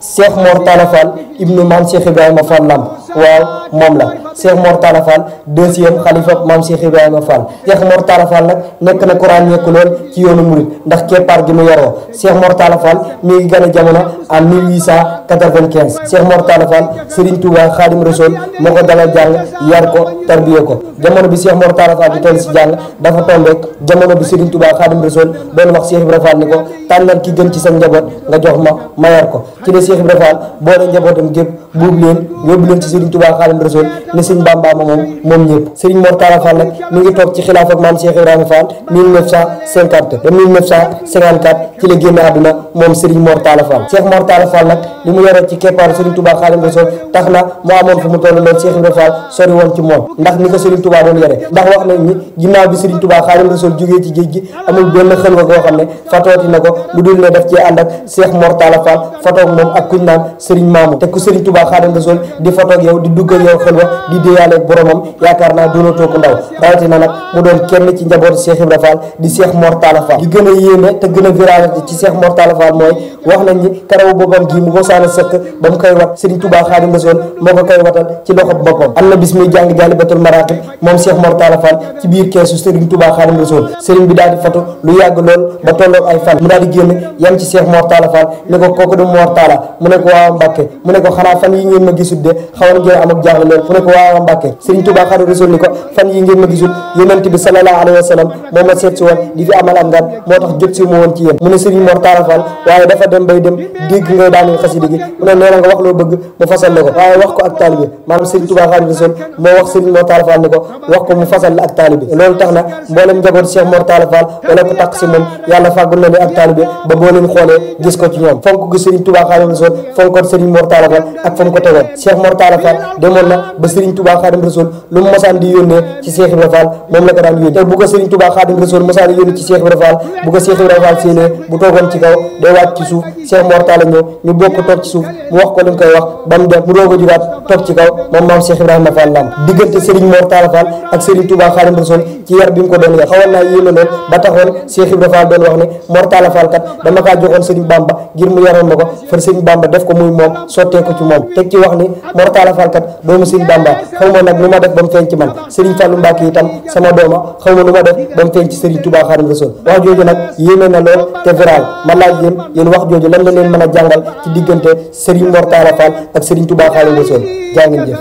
Cheikh Mor Talla Fall ibnu Maam Cheikh Ibrahima Fall Lamp waaw moom la Cheikh Mor Talla Fall deuxième xalifa Maam Cheikh Ibrahima Fall. Cheikh Mor Talla Fall nag nekk na ko ràññeeku lool ci yoonu murid ndax keppaar gi mu yoroo. Cheikh Mor Talla Fall mi ngi gën a jamono en 1895. Cheikh Mor Talla Fall Serigne Touba Khadim Rassoul moo ko dalal jàng yar ko tarbiye ko. jamono bi Cheikh Mor Talla Fall di toll si jàng dafa tombeek jamono bi Serigne Touba Khadim Rassoul doon wax Cheikh Ibrahima Fall ni ko tànnal ki gën ci sa njaboot nga jox ma yar ko. ci la Cheikh Ibrahima Fall boole njabootam gépp buub leen yóbbu leen ci Serigne Touba Khadim Rassoul ni Serigne Bamba moom ñëpp. Serigne Mor Talla Fall nag mi ngi toog ci xilaaf ak Maam Cheikh Ibrahima Fall 1950 ba 1954 ci la génn àdduna moom Serigne Mor Talla Fall. Cheikh Mor Talla Fall nag li mu yoroo ci keppaaru Serigne Touba Khadim Rassoul tax na mu amoon fu mu toll lool Cheikh Ibrahima Fall sori woon ci moom ndax ni ko Serigne Touba doon yore. ndax wax nañ ni ginnaaw bi Serigne Touba Khadim Rassoul jógee ci géej gi amul benn xelwa goo xam ne fatooti na ko lu dul ne daf cee ànd ak Cheikh Mor Talla Fall fatoog moom ak kuñ naan Serigne Mamou. te ku Serigne Touba Khadim Rassoul di fatoog yow di dugg ak yow xelwa di déyaale ak boromam yaakaar naa doonatoo ko ndaw rawatina nag mu doon kenn ci njabootu Cheikh Ibrahima Fall di Cheikh Mor Talla Fall. li gën a yéeme te gën a viralité ci Cheikh Mor Talla Fall mooy wax nañ ni karawu boppam gi mu mosaana sëkk ba mu koy wat Serigne Touba Khadim Rassoul moo ko koy watal ci loxo boppam. am na bis muy jàng Jaalibatul Maraqib moom Cheikh Mor Talla Fall ci biir keesu Serigne Touba Khadim Rassoul Serigne bi daal di fatu lu yàgg lool ba tolloog ay fan mu daal di génn yam ci Cheikh Mor Talla Fall ne ko kooku du Mor Talla mu ne ko waaw Mbàkke mu ne ko xanaa fan yi ngeen ma gisul de xawoon ngeen am ak jaaxle lool mu ne ko waaw Mbàkke Serigne Touba Khadim Rassoul ni ko fan yi ngeen ma gisul yonent bi sallallahu alayhi wa sallam moo ma seet si woon di fi amal am ngan moo tax jot si mu woon ci yéen mu ne Serigne Mor Talla Fall waaye dafa dem bay dem dégg ngay daaneel xasida gi mu ne nee na nga wax loo bëgg mu fasal la ko waaye wax ko ak taalibe maanaam Serigne Touba Khadim Rassoul moo wax Serigne Mor Talla Fall ni ko wax ko mu fasal la ak taalibe loolu tax na mboolem njaboot Cheikh Mor Talla Fall wala ko takk si moom yàlla fàggul na ne ak taalibe ba boo leen xoolee gis ko ci ñoom fonk gi Serigne Touba Khadim Rassoul fonkoon Serigne Mor Talla Fall ak fa mu ko tegoon. Cheikh Mor Talla Fall demoon na ba Serigne Touba Khadim Rassoul lu mu mosaan di yónnee ci Cheikh Ibrahima Fall moom la ko daan yónnee te bu ko Serigne Touba Khadim Rassoul mosaan yónnee ci Cheikh Ibrahima Fall bu ko Cheikh Ibrahima Fall séenee bu toogoon ci kaw day wàcc ci suuf Cheikh Mor Talla ñëw ñu bokk toog ci suuf mu wax ko li mu koy wax ba mu dem mu doog a jugaat toog ci kaw moom maam Cheikh Ibrahima Fall Lamp. diggante Serigne Mor Talla Fall ak Serigne Touba Khadim Rassoul ci yar bi mu ko doon yar xawoon naa yéeme lool ba taxoon Cheikh Ibrahima Fall doon wax ne Mor Talla Fall kat dama kaa joxoon Serigne Bamba ngir mu yaroon ma ko far Serigne Bamba def ko muy moom sottee ko ci moom teg ci wax ni Mor Talla Fall kat doomu Serigne Bamba xaw ma nag nu ma def ba mu feeñ ci man Serigne Fallou Mbacke itam sama dooma xaw ma nu ma def ba mu feeñ ci Serigne Touba Khadim Rassoul. wax jooju nag yéeme na lool te viral ma laaj yéen wax jooju lan la leen mën a jàngal ci diggante Serigne Mor Talla Fall ak Serigne Touba Khadim Rassoul jaa ngeen jëf.